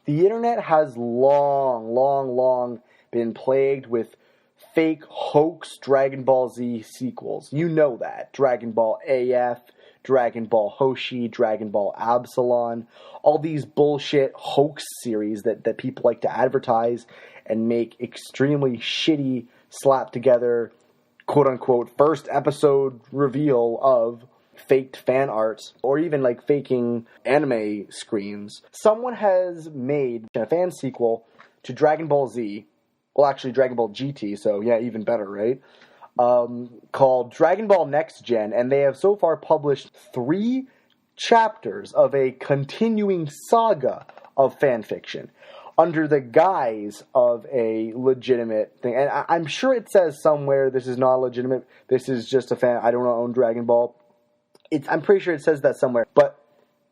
The internet has long been plagued with fake hoax Dragon Ball Z sequels. You know that. Dragon Ball AF, Dragon Ball Hoshi, Dragon Ball Absalon, all these bullshit hoax series that people like to advertise and make extremely shitty, slapped together, quote-unquote, first episode reveal of faked fan arts, or even like faking anime screens. Someone has made a fan sequel to Dragon Ball Z, well actually Dragon Ball GT, so yeah, even better, right? Called Dragon Ball Next Gen, and they have so far published 3 chapters of a continuing saga of fanfiction under the guise of a legitimate thing. And I'm sure it says somewhere this is not legitimate, this is just a fan, I don't own Dragon Ball. I'm pretty sure it says that somewhere. But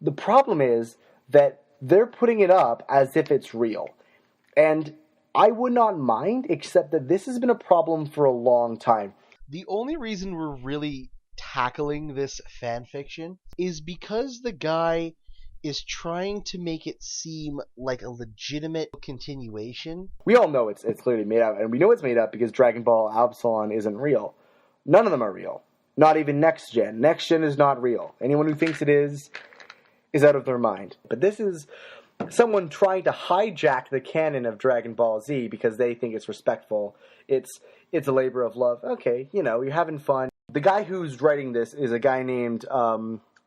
the problem is that they're putting it up as if it's real. And I would not mind, except that this has been a problem for a long time. The only reason we're really tackling this fanfiction is because the guy is trying to make it seem like a legitimate continuation. We all know it's clearly made up, and we know it's made up because Dragon Ball Absalon isn't real. None of them are real. Not even Next Gen. Next Gen is not real. Anyone who thinks it is out of their mind. But this is someone trying to hijack the canon of Dragon Ball Z because they think it's respectful. It's a labor of love. Okay, you're having fun. The guy who's writing this is a guy named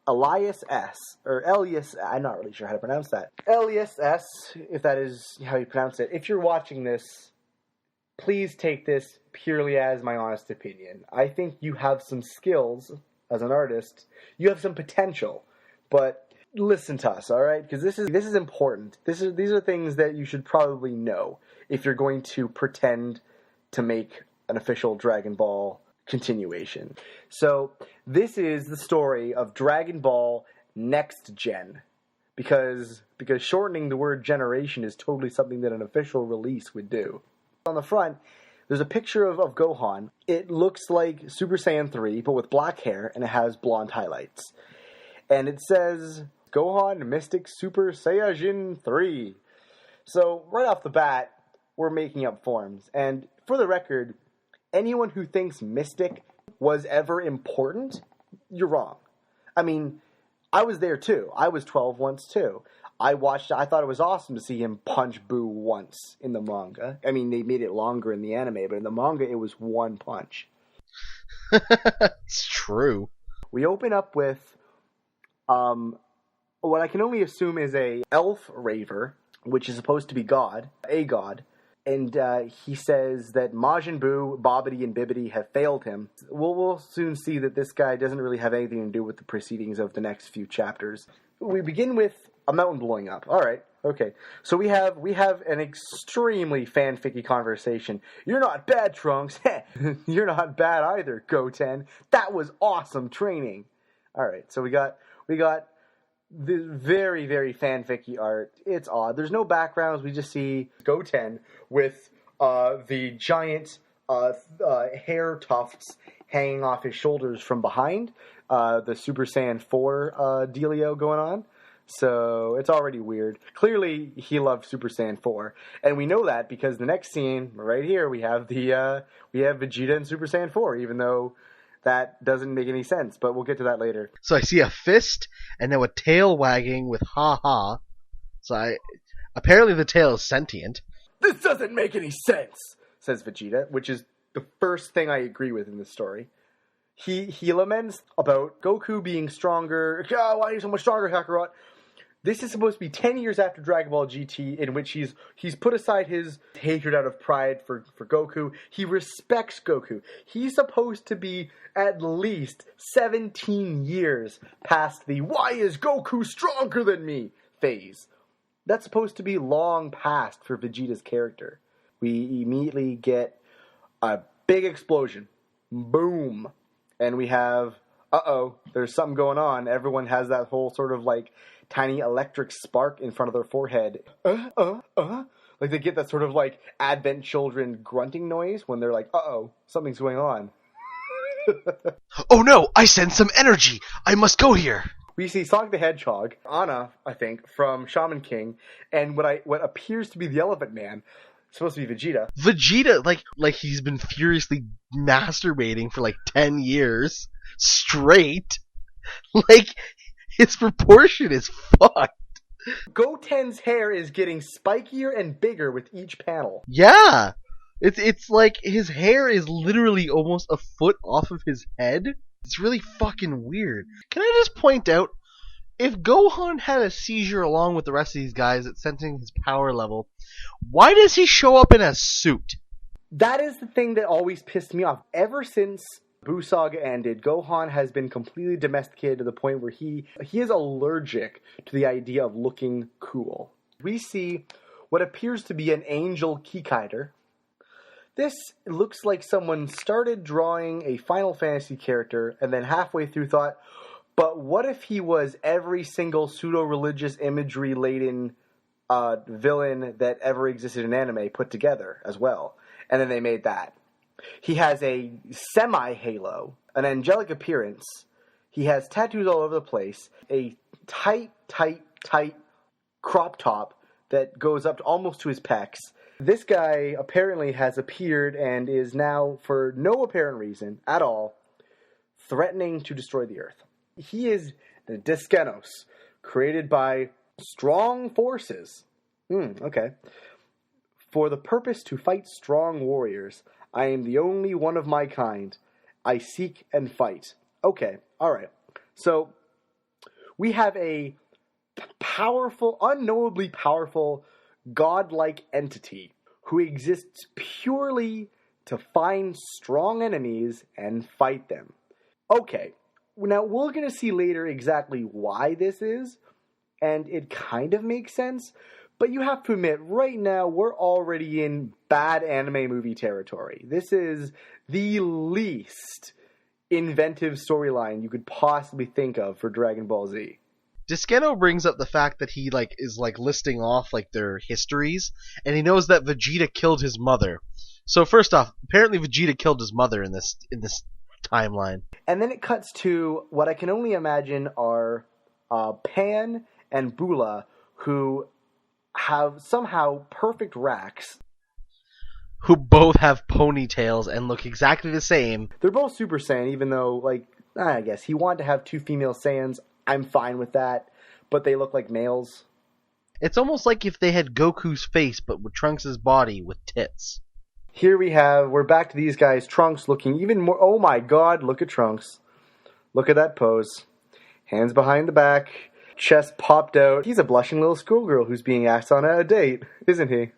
Elias S. Or Elias, I'm not really sure how to pronounce that. Elias S., if that is how you pronounce it. If you're watching this, please take this purely as my honest opinion. I think you have some skills as an artist. You have some potential. But listen to us, all right? Because this is important. These are things that you should probably know if you're going to pretend to make an official Dragon Ball continuation. So this is the story of Dragon Ball Next Gen. Because shortening the word generation is totally something that an official release would do. On the front, there's a picture of Gohan. It looks like Super Saiyan 3, but with black hair, and it has blonde highlights. And it says, Gohan Mystic Super Saiyajin 3. So, right off the bat, we're making up forms. And for the record, anyone who thinks Mystic was ever important, you're wrong. I mean, I was there too. I was 12 once too. I thought it was awesome to see him punch Boo once in the manga. I mean, they made it longer in the anime, but in the manga, it was one punch. It's true. We open up with what I can only assume is a elf raver, which is supposed to be a god. And he says that Majin Buu, Bobbidi, and Bibbidi have failed him. We'll soon see that this guy doesn't really have anything to do with the proceedings of the next few chapters. We begin with a mountain blowing up. All right, okay. So we have an extremely fanficky conversation. You're not bad, Trunks. You're not bad either, Goten. That was awesome training. All right, so we got the very, very fanficky art. It's odd. There's no backgrounds. We just see Goten with the giant hair tufts hanging off his shoulders from behind. The Super Saiyan 4 dealio going on. So it's already weird. Clearly, he loved Super Saiyan 4, and we know that because the next scene right here we have Vegeta and Super Saiyan 4, even though that doesn't make any sense. But we'll get to that later. So I see a fist and now a tail wagging with ha ha. So apparently the tail is sentient. This doesn't make any sense, says Vegeta, which is the first thing I agree with in this story. He laments about Goku being stronger. Oh, why are you so much stronger, Kakarot? This is supposed to be 10 years after Dragon Ball GT, in which he's put aside his hatred out of pride for Goku. He respects Goku. He's supposed to be at least 17 years past the why is Goku stronger than me phase. That's supposed to be long past for Vegeta's character. We immediately get a big explosion. Boom. And we have, there's something going on. Everyone has that whole sort of like tiny electric spark in front of their forehead. Like they get that sort of like Advent children grunting noise when they're like, something's going on. Oh no, I sense some energy. I must go here. We see Sonic the Hedgehog, Anna, I think, from Shaman King, and what appears to be the Elephant Man, supposed to be Vegeta. Vegeta, like he's been furiously masturbating for like 10 years straight. Like, his proportion is fucked. Goten's hair is getting spikier and bigger with each panel. Yeah. It's like his hair is literally almost a foot off of his head. It's really fucking weird. Can I just point out, if Gohan had a seizure along with the rest of these guys at sensing his power level, why does he show up in a suit? That is the thing that always pissed me off. Ever since Buu Saga ended, Gohan has been completely domesticated to the point where he is allergic to the idea of looking cool. We see what appears to be an angel Kikaider. This looks like someone started drawing a Final Fantasy character and then halfway through thought, but what if he was every single pseudo-religious imagery-laden villain that ever existed in anime put together as well? And then they made that. He has a semi-halo, an angelic appearance. He has tattoos all over the place, a tight crop top that goes up to almost to his pecs. This guy apparently has appeared and is now, for no apparent reason at all, threatening to destroy the Earth. He is the Diskenos, created by strong forces. Okay. For the purpose to fight strong warriors, I am the only one of my kind. I seek and fight. Okay, alright. So, we have a powerful, unknowably powerful, godlike entity who exists purely to find strong enemies and fight them. Okay, now we're going to see later exactly why this is, and it kind of makes sense, but you have to admit, right now we're already in bad anime movie territory. This is the least inventive storyline you could possibly think of for Dragon Ball Z. Disceno brings up the fact that he is listing off their histories, and he knows that Vegeta killed his mother. So first off, apparently Vegeta killed his mother in this timeline. And then it cuts to what I can only imagine are Pan and Bula, who have somehow perfect racks. Who both have ponytails and look exactly the same. They're both Super Saiyan, even though, I guess he wanted to have two female Saiyans. I'm fine with that, but they look like males. It's almost like if they had Goku's face, but with Trunks' body with tits. Here we're back to these guys. Trunks looking even more, oh my god, look at Trunks. Look at that pose. Hands behind the back, chest popped out. He's a blushing little schoolgirl who's being asked on a date, isn't he?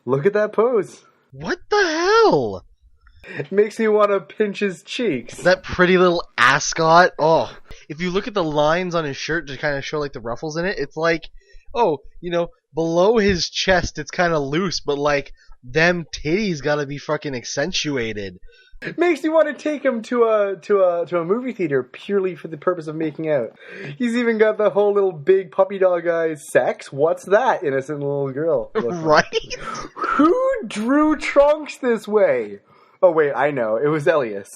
Look at that pose. What the hell? It makes me want to pinch his cheeks. That pretty little ascot. Oh, if you look at the lines on his shirt to kind of show the ruffles in it, it's below his chest it's kind of loose, but them titties gotta be fucking accentuated. It makes me want to take him to a movie theater purely for the purpose of making out. He's even got the whole little big puppy dog eyes. Sex? What's that, innocent little girl? Right? Who drew Trunks this way? Oh wait, I know. It was Elias.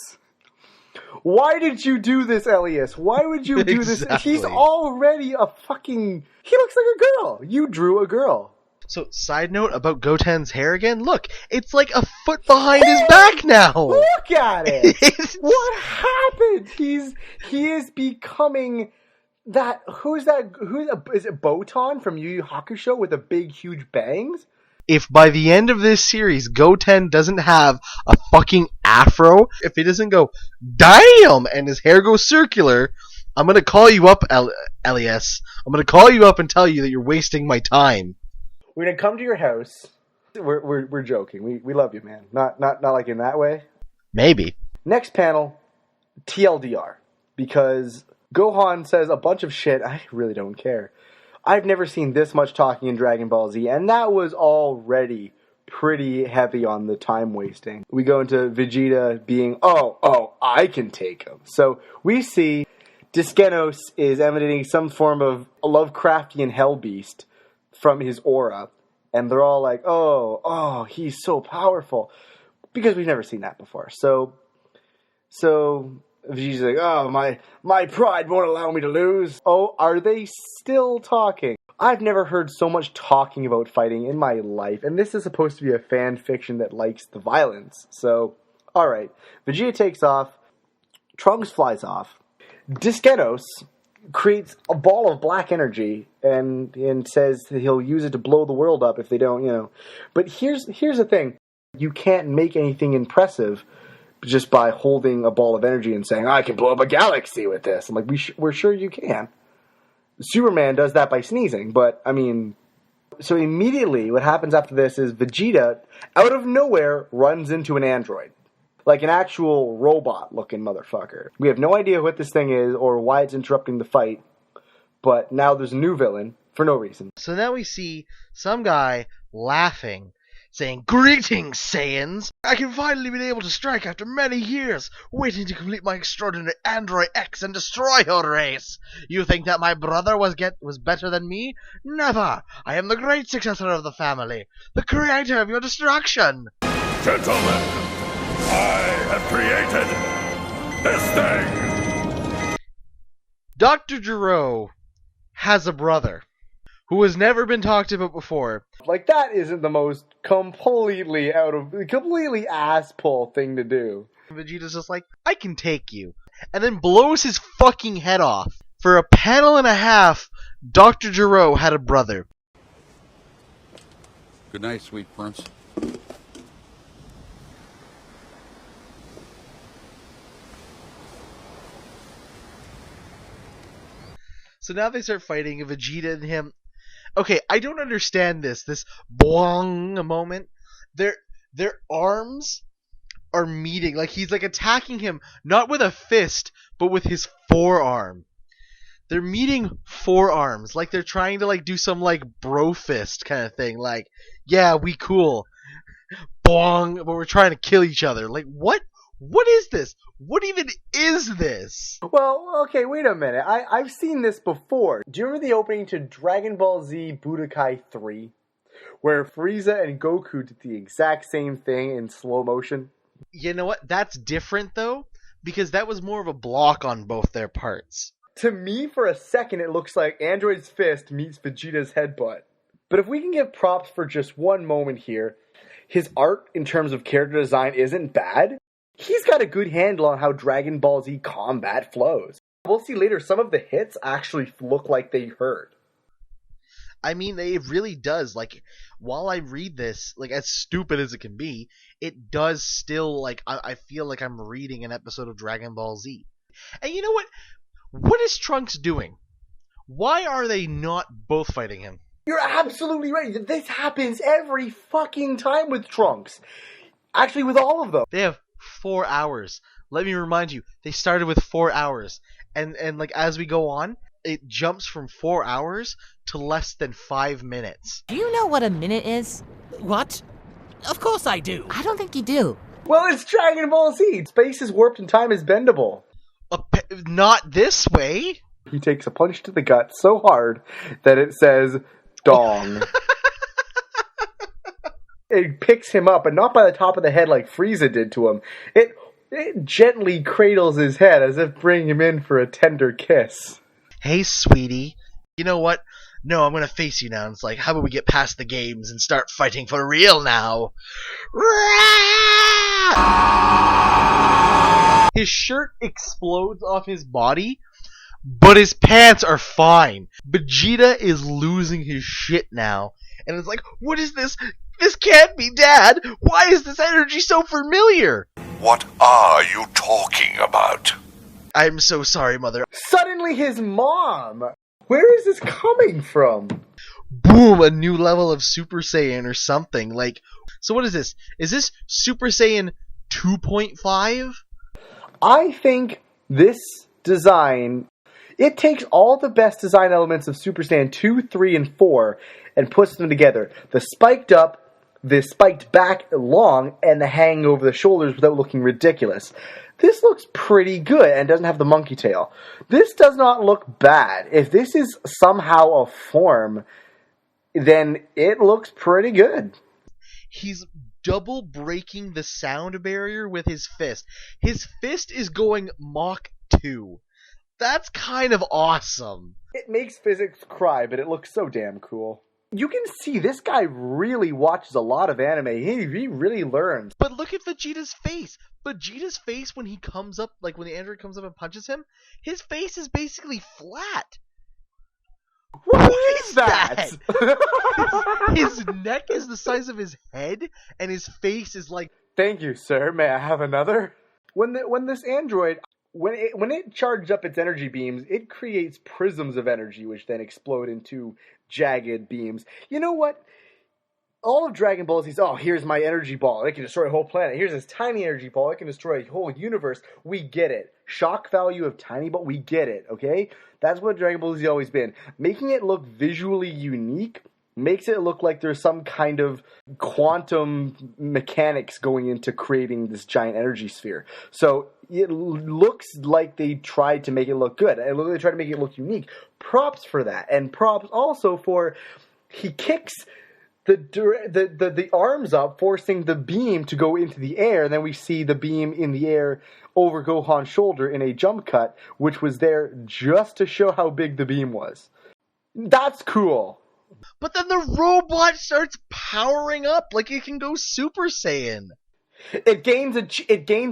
Why did you do this, Elias? Why would you do this? He's already a fucking... He looks like a girl. You drew a girl. So, side note about Goten's hair again. Look, it's like a foot behind his back now. Look at it. What happened? He is becoming that... Is it Botan from Yu Yu Hakusho with the big, huge bangs? If by the end of this series, Goten doesn't have a fucking afro, if he doesn't go, damn, and his hair goes circular, I'm going to call you up, Elias. I'm going to call you up and tell you that you're wasting my time. We're going to come to your house. We're joking. We love you, man. Not like in that way. Maybe. Next panel, TLDR. Because Gohan says a bunch of shit. I really don't care. I've never seen this much talking in Dragon Ball Z, and that was already pretty heavy on the time wasting. We go into Vegeta being, I can take him. So we see Diskenos is emanating some form of Lovecraftian hell beast from his aura, and they're all like, oh, he's so powerful, because we've never seen that before. So Vegeta's like, oh, my pride won't allow me to lose. Oh, are they still talking? I've never heard so much talking about fighting in my life, and this is supposed to be a fan fiction that likes the violence. So, alright. Vegeta takes off. Trunks flies off. Diskenos creates a ball of black energy and says that he'll use it to blow the world up if they don't, But here's the thing. You can't make anything impressive just by holding a ball of energy and saying, I can blow up a galaxy with this. I'm like, we're sure you can. Superman does that by sneezing, but, so immediately what happens after this is Vegeta, out of nowhere, runs into an android. Like an actual robot-looking motherfucker. We have no idea what this thing is or why it's interrupting the fight, but now there's a new villain for no reason. So now we see some guy laughing, saying, "Greetings, Saiyans! I can finally be able to strike after many years, waiting to complete my extraordinary Android X and destroy your race. You think that my brother was better than me? Never! I am the great successor of the family, the creator of your destruction!" Gentlemen, I have created this thing! Dr. Gero has a brother who has never been talked about before. Like, that isn't the most completely ass-pull thing to do. Vegeta's just like, I can take you. And then blows his fucking head off. For a panel and a half, Dr. Gero had a brother. Good night, sweet prince. So now they start fighting, Vegeta and him. Okay, I don't understand this boing moment. Their arms are meeting. Like, he's like attacking him, not with a fist, but with his forearm. They're meeting forearms. Like, they're trying to, like, do some, like, bro fist kind of thing. Like, yeah, we cool. Boing, but we're trying to kill each other. Like, what? What is this? What even is this? Well, okay, wait a minute. I've seen this before. Do you remember the opening to Dragon Ball Z Budokai 3? Where Frieza and Goku did the exact same thing in slow motion? You know what? That's different, though, because that was more of a block on both their parts. To me, for a second, it looks like Android's fist meets Vegeta's headbutt. But if we can give props for just one moment here, his art in terms of character design isn't bad. He's got a good handle on how Dragon Ball Z combat flows. We'll see later, some of the hits actually look like they hurt. I mean, it really does. Like, while I read this, like, as stupid as it can be, it does still, like, I feel like I'm reading an episode of Dragon Ball Z. And you know what? What is Trunks doing? Why are they not both fighting him? You're absolutely right. This happens every fucking time with Trunks. Actually, with all of them. They have 4 hours. Let me remind you, they started with 4 hours. And like, as we go on, it jumps from 4 hours to less than 5 minutes. Do you know what a minute is? What? Of course I do. I don't think you do. Well, it's Dragon Ball Z. Space is warped and time is bendable. Not this way. He takes a punch to the gut so hard that it says, dong. It picks him up, and not by the top of the head like Frieza did to him. It gently cradles his head as if bringing him in for a tender kiss. Hey, sweetie. You know what? No, I'm gonna face you now. And it's like, how about we get past the games and start fighting for real now? His shirt explodes off his body, but his pants are fine. Vegeta is losing his shit now. And it's like, what is this? This can't be Dad! Why is this energy so familiar? What are you talking about? I'm so sorry, Mother. Suddenly his mom! Where is this coming from? Boom! A new level of Super Saiyan or something. Like, so what is this? Is this Super Saiyan 2.5? I think this design, it takes all the best design elements of Super Saiyan 2, 3, and 4 and puts them together. The spiked up, the spiked back long, and the hang over the shoulders without looking ridiculous. This looks pretty good and doesn't have the monkey tail. This does not look bad. If this is somehow a form, then it looks pretty good. He's double breaking the sound barrier with his fist. His fist is going Mach 2. That's kind of awesome. It makes physics cry, but it looks so damn cool. You can see this guy really watches a lot of anime. He really learns. But look at Vegeta's face. Vegeta's face when he comes up, like when the android comes up and punches him, his face is basically flat. What is that? His neck is the size of his head, and his face is like... Thank you, sir. May I have another? When this android... When it charges up its energy beams, it creates prisms of energy, which then explode into jagged beams. You know what? All of Dragon Ball is, here's my energy ball. It can destroy a whole planet. Here's this tiny energy ball. It can destroy a whole universe. We get it. Shock value of tiny, but we get it, okay? That's what Dragon Ball has always been. Making it look visually unique makes it look like there's some kind of quantum mechanics going into creating this giant energy sphere. So it looks like they tried to make it look good. And they tried to make it look unique. Props for that. And props also for he kicks the arms up, forcing the beam to go into the air. And then we see the beam in the air over Gohan's shoulder in a jump cut, which was there just to show how big the beam was. That's cool. But then the robot starts powering up like it can go Super Saiyan. It gains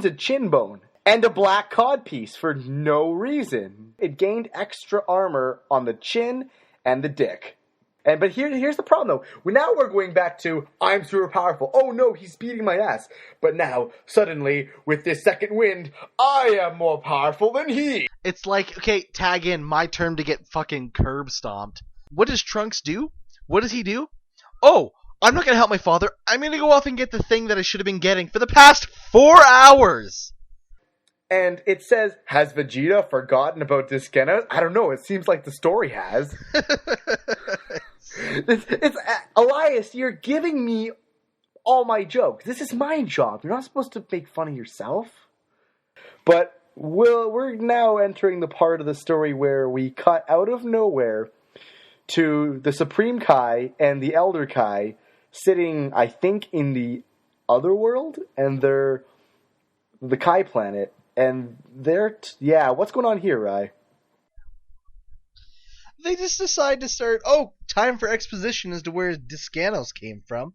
a chin bone and a black codpiece for no reason. It gained extra armor on the chin and the dick. But here's the problem though. Now we're going back to I'm super powerful. Oh no, he's beating my ass. But now suddenly with this second wind, I am more powerful than he. It's like, okay, tag in, my turn to get fucking curb stomped. What does Trunks do? What does he do? Oh, I'm not gonna help my father. I'm gonna go off and get the thing that I should have been getting for the past 4 hours. And it says, has Vegeta forgotten about Diskenos? I don't know. It seems like the story has. It's Elias, you're giving me all my jokes. This is my job. You're not supposed to make fun of yourself. But we're now entering the part of the story where we cut out of nowhere to the Supreme Kai and the Elder Kai sitting, I think, in the other world, and they're the Kai planet, and they're what's going on here, Rai? They just decide to start, time for exposition as to where Discanos came from.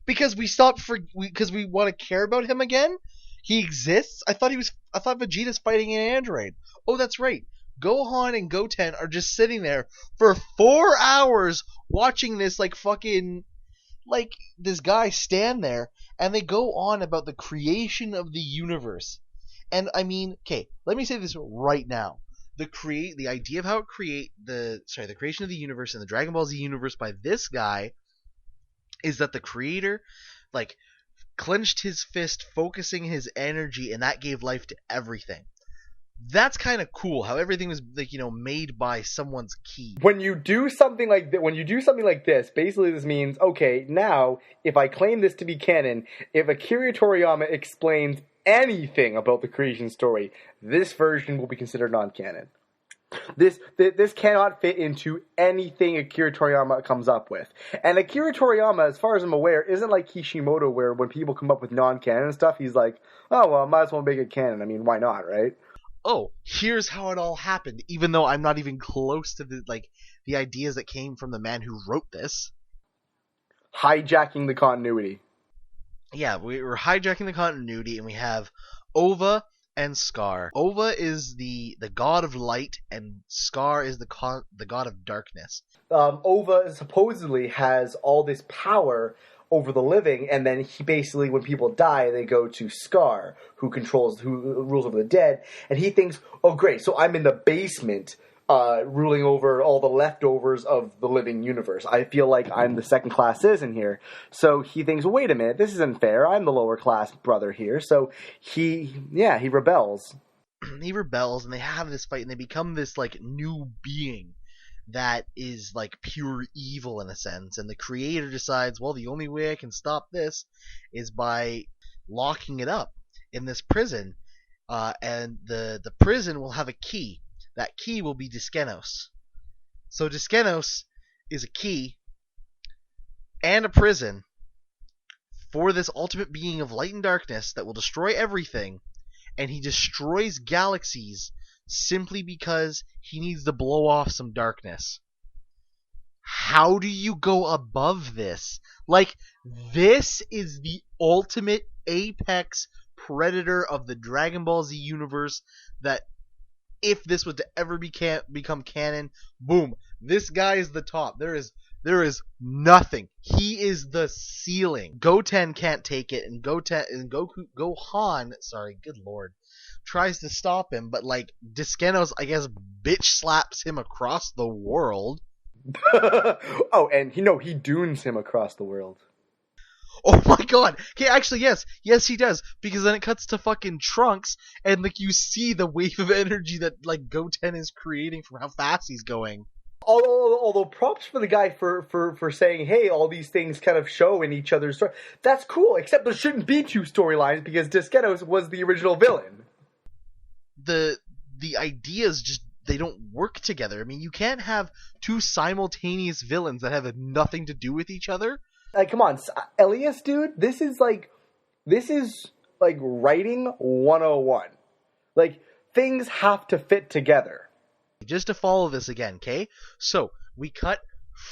Because because we want to care about him again? He exists? I thought Vegeta's fighting an android. Oh, that's right. Gohan and Goten are just sitting there for 4 hours watching this this guy stand there, and they go on about the creation of the universe. And I mean, okay, let me say this right now. The idea of how the creation of the universe and the Dragon Ball Z universe by this guy is that the creator clenched his fist, focusing his energy, and that gave life to everything. That's kind of cool. How everything was made by someone's key. When you do something like this, basically this means, okay, now if I claim this to be canon, if Akira Toriyama explains anything about the creation story, this version will be considered non-canon. This cannot fit into anything Akira Toriyama comes up with. And Akira Toriyama, as far as I'm aware, isn't like Kishimoto, where when people come up with non-canon stuff, he's like, oh, well, might as well make it canon. I mean, why not, right? Oh, here's how it all happened, even though I'm not even close to the ideas that came from the man who wrote this. Hijacking the continuity. Yeah, we're hijacking the continuity, and we have Ova and Scar. Ova is the god of light, and Scar is the god of darkness. Ova supposedly has all this power over the living, and then he basically, when people die, they go to Scar, who rules over the dead, and he thinks, oh great, so I'm in the basement, ruling over all the leftovers of the living universe. I feel like I'm the second-class citizen here. So he thinks, wait a minute, this isn't fair. I'm the lower-class brother here. So he rebels. He rebels, and they have this fight, and they become this new being that is pure evil in a sense. And the creator decides, well, the only way I can stop this is by locking it up in this prison. And the prison will have a key. That key will be Diskenos. So Diskenos is a key and a prison for this ultimate being of light and darkness that will destroy everything, and he destroys galaxies simply because he needs to blow off some darkness. How do you go above this? Like, this is the ultimate apex predator of the Dragon Ball Z universe that if this was to ever become canon, boom, this guy is the top. There is nothing. He is the ceiling. Goten can't take it, and Gohan, sorry, good lord, tries to stop him, but like Diskenos, I guess, bitch slaps him across the world. Oh, and he dunes him across the world. Oh my god. Okay, actually, yes, he does, because then it cuts to fucking Trunks, and like you see the wave of energy that like Goten is creating from how fast he's going. Although props for the guy for saying, hey, all these things kind of show in each other's story. That's cool, except there shouldn't be two storylines because Diskenos was the original villain. The ideas just, they don't work together. I mean, you can't have two simultaneous villains that have nothing to do with each other. Like, come on, Elias, dude, this is like writing 101. Like, things have to fit together. Just to follow this again, okay? So, we cut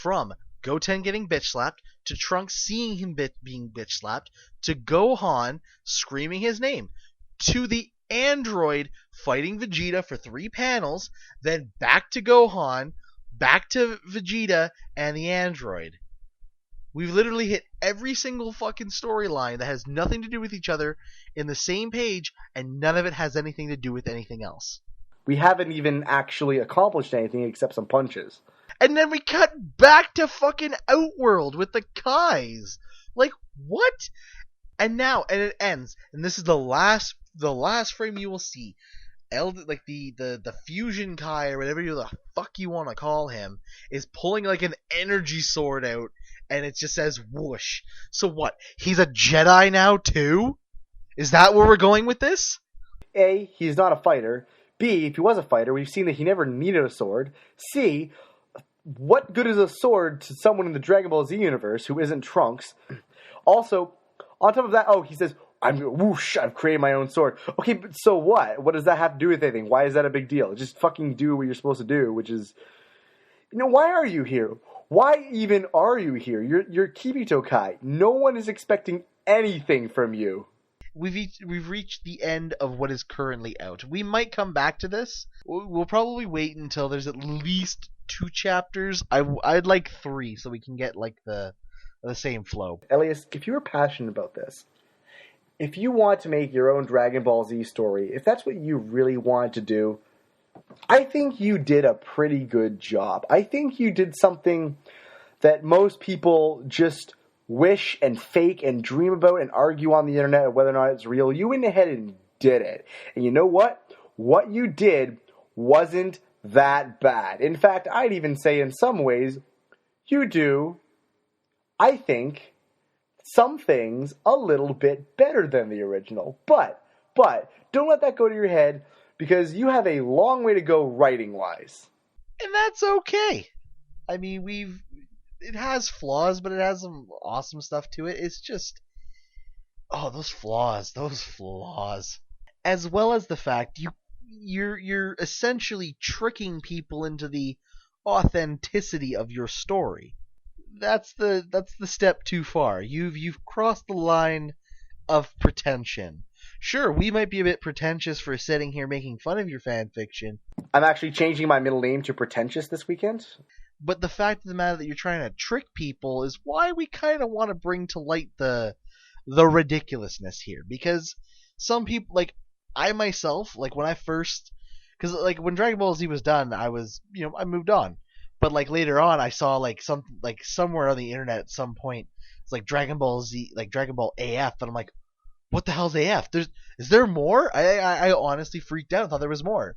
from Goten getting bitch slapped, to Trunks seeing him being bitch slapped, to Gohan screaming his name, to the android fighting Vegeta for 3 panels, then back to Gohan, back to Vegeta, and the android. We've literally hit every single fucking storyline that has nothing to do with each other in the same page, and none of it has anything to do with anything else. We haven't even actually accomplished anything except some punches. And then we cut back to fucking Outworld with the Kais. Like, what? And it ends, and this is the last frame you will see. The fusion Kai, or whatever the fuck you want to call him, is pulling like an energy sword out, and it just says whoosh. So what? He's a Jedi now too? Is that where we're going with this? A, he's not a fighter. B, if he was a fighter, we've seen that he never needed a sword. C, what good is a sword to someone in the Dragon Ball Z universe who isn't Trunks? Also, on top of that, he says, I've created my own sword. Okay, but so what? What does that have to do with anything? Why is that a big deal? Just fucking do what you're supposed to do, which is, why are you here? Why even are you here? You're Kibito Kai. No one is expecting anything from you. We've reached the end of what is currently out. We might come back to this. We'll probably wait until there's at least 2 chapters. I'd like 3 so we can get like the same flow. Elias, if you were passionate about this, if you want to make your own Dragon Ball Z story, if that's what you really want to do, I think you did a pretty good job. I think you did something that most people just wish and fake and dream about and argue on the internet whether or not it's real. You went ahead and did it. And you know what? What you did wasn't that bad. In fact, I'd even say in some ways, you do, I think, some things a little bit better than the original. But, don't let that go to your head, because you have a long way to go writing-wise. And that's okay. I mean, it has flaws, but it has some awesome stuff to it. It's just, those flaws. As well as the fact you're essentially tricking people into the authenticity of your story. That's the step too far. You've crossed the line of pretension. Sure, we might be a bit pretentious for sitting here making fun of your fan fiction. I'm actually changing my middle name to Pretentious this weekend. But the fact of the matter that you're trying to trick people is why we kind of want to bring to light the ridiculousness here. Because some people, like I myself, like when I first, because like when Dragon Ball Z was done, I was, I moved on. But like later on, I saw like somewhere on the internet at some point, it's like Dragon Ball Z, like Dragon Ball AF, and I'm like, what the hell's AF? Is there more? I honestly freaked out. I thought there was more.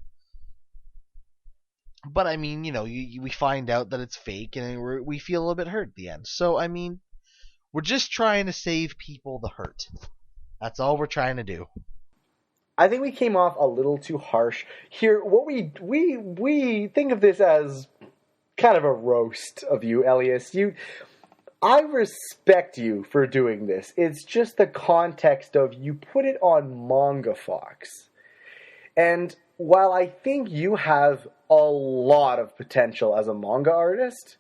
But I mean, we find out that it's fake, and we feel a little bit hurt at the end. So I mean, we're just trying to save people the hurt. That's all we're trying to do. I think we came off a little too harsh here. What we think of this as kind of a roast of you, Elias. I respect you for doing this. It's just the context of you put it on Manga Fox. And while I think you have a lot of potential as a manga artist,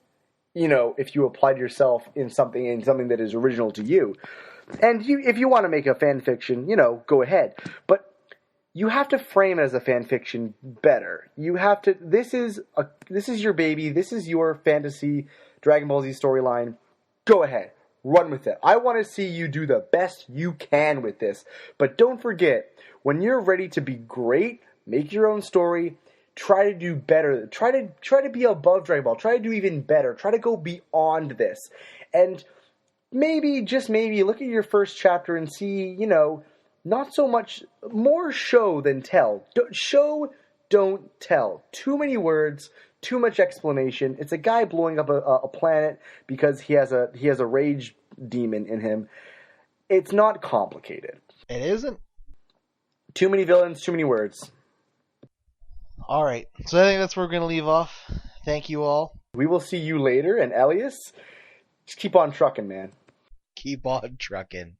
you know, if you applied yourself in something that is original to you, and if you want to make a fan fiction, you know, go ahead. But you have to frame it as a fan fiction better. You have to. This is your baby. This is your fantasy Dragon Ball Z storyline. Go ahead, run with it. I want to see you do the best you can with this. But don't forget, when you're ready to be great, make your own story. Try to do better. Try to be above Dragon Ball. Try to do even better. Try to go beyond this. And maybe, just maybe, look at your first chapter and see, you know, not so much, more show than tell. Show, don't tell. Too many words, too much explanation. It's a guy blowing up a planet because he has a rage demon in him. It's not complicated. It isn't? Too many villains, too many words. Alright, so I think that's where we're going to leave off. Thank you all. We will see you later, and Elias, just keep on trucking, man. Keep on trucking.